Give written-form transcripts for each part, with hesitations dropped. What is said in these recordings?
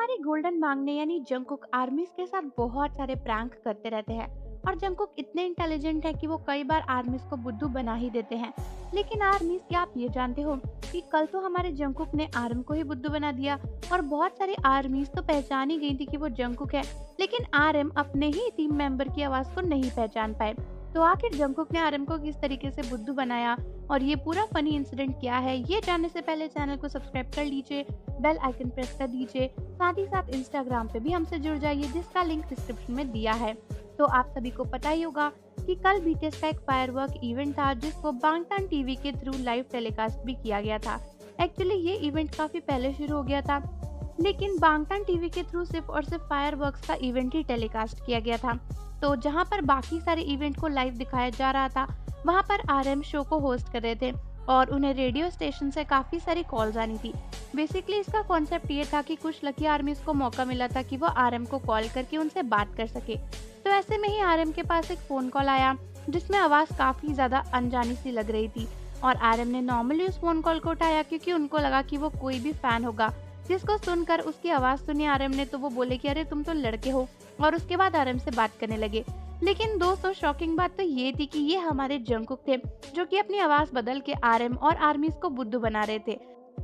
हमारी गोल्डन मांगने यानी जंगकुक आर्मीज के साथ बहुत सारे प्रैंक करते रहते हैं और जंगकुक इतने इंटेलिजेंट है कि वो कई बार आर्मीज को बुद्धू बना ही देते हैं। लेकिन आर्मीज, क्या आप ये जानते हो कि कल तो हमारे जंगकुक ने आर्म को ही बुद्धू बना दिया और बहुत सारी आर्मीज तो पहचान ही गई थी कि वो जंगकुक है, लेकिन आरएम अपने ही टीम मेंबर की आवाज को नहीं पहचान पाए। तो आखिर जंगकुक ने आरएम को किस तरीके से बुद्धू बनाया और ये पूरा फनी इंसिडेंट क्या है, ये जानने से पहले चैनल को सब्सक्राइब कर लीजिए, बेल आइकन प्रेस कर दीजिए, साथ ही साथ इंस्टाग्राम पे भी हमसे जुड़ जाइए जिसका लिंक डिस्क्रिप्शन में दिया है। तो आप सभी को पता ही होगा कि कल बीटीएस का एक फायरवर्क इवेंट था जिसको बांगटान टीवी के थ्रू लाइव टेलीकास्ट भी किया गया था। एक्चुअली ये इवेंट काफी पहले शुरू हो गया था, लेकिन बांगटान टीवी के थ्रू सिर्फ और सिर्फ फायरवर्क्स का इवेंट ही टेलीकास्ट किया गया था। तो जहां पर बाकी सारे इवेंट को लाइव दिखाया जा रहा था, वहां पर आरएम शो को होस्ट कर रहे थे और उन्हें रेडियो स्टेशन से काफी सारी कॉल्स आनी थी। बेसिकली इसका कॉन्सेप्ट ये था कि कुछ लकी आर्मीज को मौका मिला था कि वो आरएम को कॉल करके उनसे बात कर सके। तो ऐसे में ही आरएम के पास एक फोन कॉल आया जिसमें आवाज काफी ज्यादा अनजानी सी लग रही थी और आरएम ने नॉर्मली उस फोन कॉल को उठाया क्योंकि उनको लगा कि वो कोई भी फैन होगा, जिसको सुनकर उसकी आवाज सुनी आरएम ने तो वो बोले कि अरे तुम तो लड़के हो, और उसके बाद आरएम से बात करने लगे। लेकिन दोस्तों, शॉकिंग बात तो ये थी कि ये हमारे जंगकुक थे जो कि अपनी आवाज बदल के आरएम और आर्मीज को बुद्धू बना रहे थे।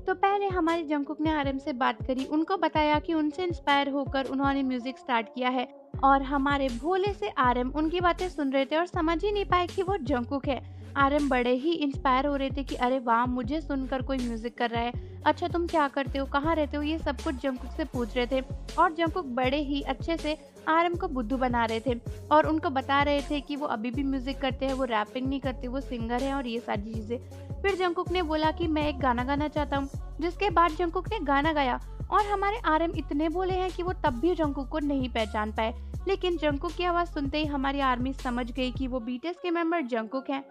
तो पहले हमारे जंगकुक ने आरएम से बात करी, उनको बताया कि उनसे इंस्पायर होकर उन्होंने म्यूजिक स्टार्ट किया है और हमारे भोले से आरएम उनकी बातें सुन रहे थे और समझ ही नहीं पाए कि वो जंगकुक है। आरएम बड़े ही इंस्पायर हो रहे थे कि अरे वाह, मुझे सुनकर कोई म्यूजिक कर रहा है, अच्छा तुम क्या करते हो, कहाँ रहते हो, ये सब कुछ जंगकुक से पूछ रहे थे। और जंगकुक बड़े ही अच्छे से आरएम को बुद्धू बना रहे थे और उनको बता रहे थे कि वो अभी भी म्यूजिक करते हैं, वो रैपिंग नहीं करते, वो सिंगर है और ये सारी चीजें। फिर जंगकुक ने बोला कि मैं एक गाना गाना चाहता हूँ, जिसके बाद जंगकुक ने गाना गाया और हमारे आरएम इतने बोले हैं कि वो तब भी जंगकुक को नहीं पहचान पाए। लेकिन जंगकुक की आवाज सुनते ही हमारी आर्मी समझ गई कि वो बीटीएस के मेंबर जंगकुक हैं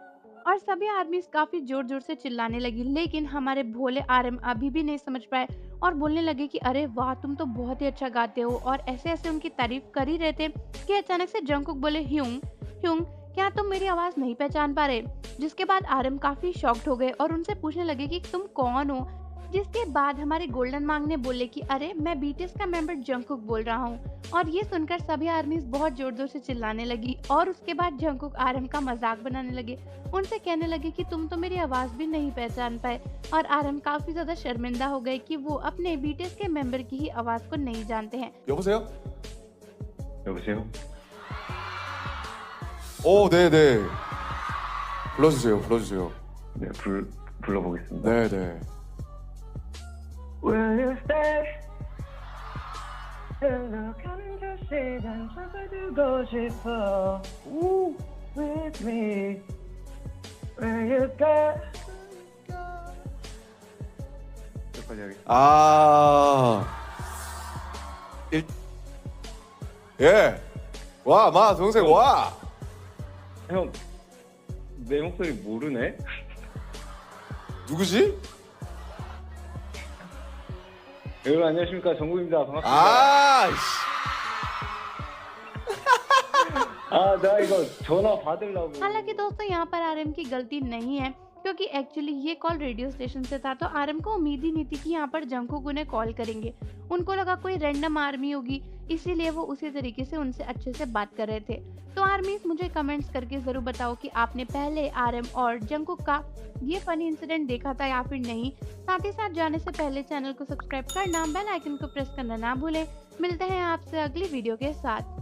और सभी आर्मीज काफी जोर जोर से चिल्लाने लगी। लेकिन हमारे भोले आरएम अभी भी नहीं समझ पाए और बोलने लगे कि अरे वाह, तुम तो बहुत ही अच्छा गाते हो, और ऐसे ऐसे उनकी तारीफ कर ही रहे थे कि अचानक से जंगकुक बोले, ह्यूंग ह्यूंग, क्या तुम मेरी आवाज नहीं पहचान पा रहे? जिसके बाद आरएम काफी शॉक्ड हो गए और उनसे पूछने लगे कि तुम कौन हो? जिसके बाद हमारे गोल्डन मांग ने बोले कि अरे मैं बीटीएस का मेंबर जंगकुक बोल रहा हूँ। और ये सुनकर सभी आर्मीज बहुत जोर जोर से चिल्लाने लगी और उसके बाद जंगकुक आरएम का मजाक बनाने लगे, उनसे कहने लगे कि तुम तो मेरी आवाज भी नहीं पहचान पाए। और आरएम काफी ज्यादा शर्मिंदा हो गए कि वो अपने बीटीएस के मेंबर की ही आवाज को नहीं जानते हैं। 여보세요? 여보세요? 네네. 불러주세요, 불러주세요. 네, 불러보겠습니다. 네네. Will you stay? 흘러가는 저 시간 잡아두고 싶어. Ooh, with me. Where you go? 빨리 하겠습니다. 예. 와, 마, 동생, 와! 형, 내 목소리 모르네? 누구지? 여러분 안녕하십니까, 정국입니다. 반갑습니다. 나 이거 전화 받으려고. हालांकि दोस्तों, यहाँ पर आरएम की गलती नहीं है क्योंकि एक्चुअली ये कॉल रेडियो स्टेशन से था, तो आरएम को उम्मीद ही नहीं थी कि यहाँ पर जंगकुक उन्हें कॉल करेंगे। उनको लगा कोई रैंडम आर्मी होगी, इसीलिए वो उसी तरीके से उनसे अच्छे से बात कर रहे थे। तो आर्मीज, मुझे कमेंट्स करके जरूर बताओ कि आपने पहले आरएम और जंगकुक का ये फनी इंसिडेंट देखा था या फिर नहीं। साथ ही साथ जाने से पहले चैनल को सब्सक्राइब करना, बेल आइकन को प्रेस करना ना भूलें। मिलते हैं आपसे अगली वीडियो के साथ।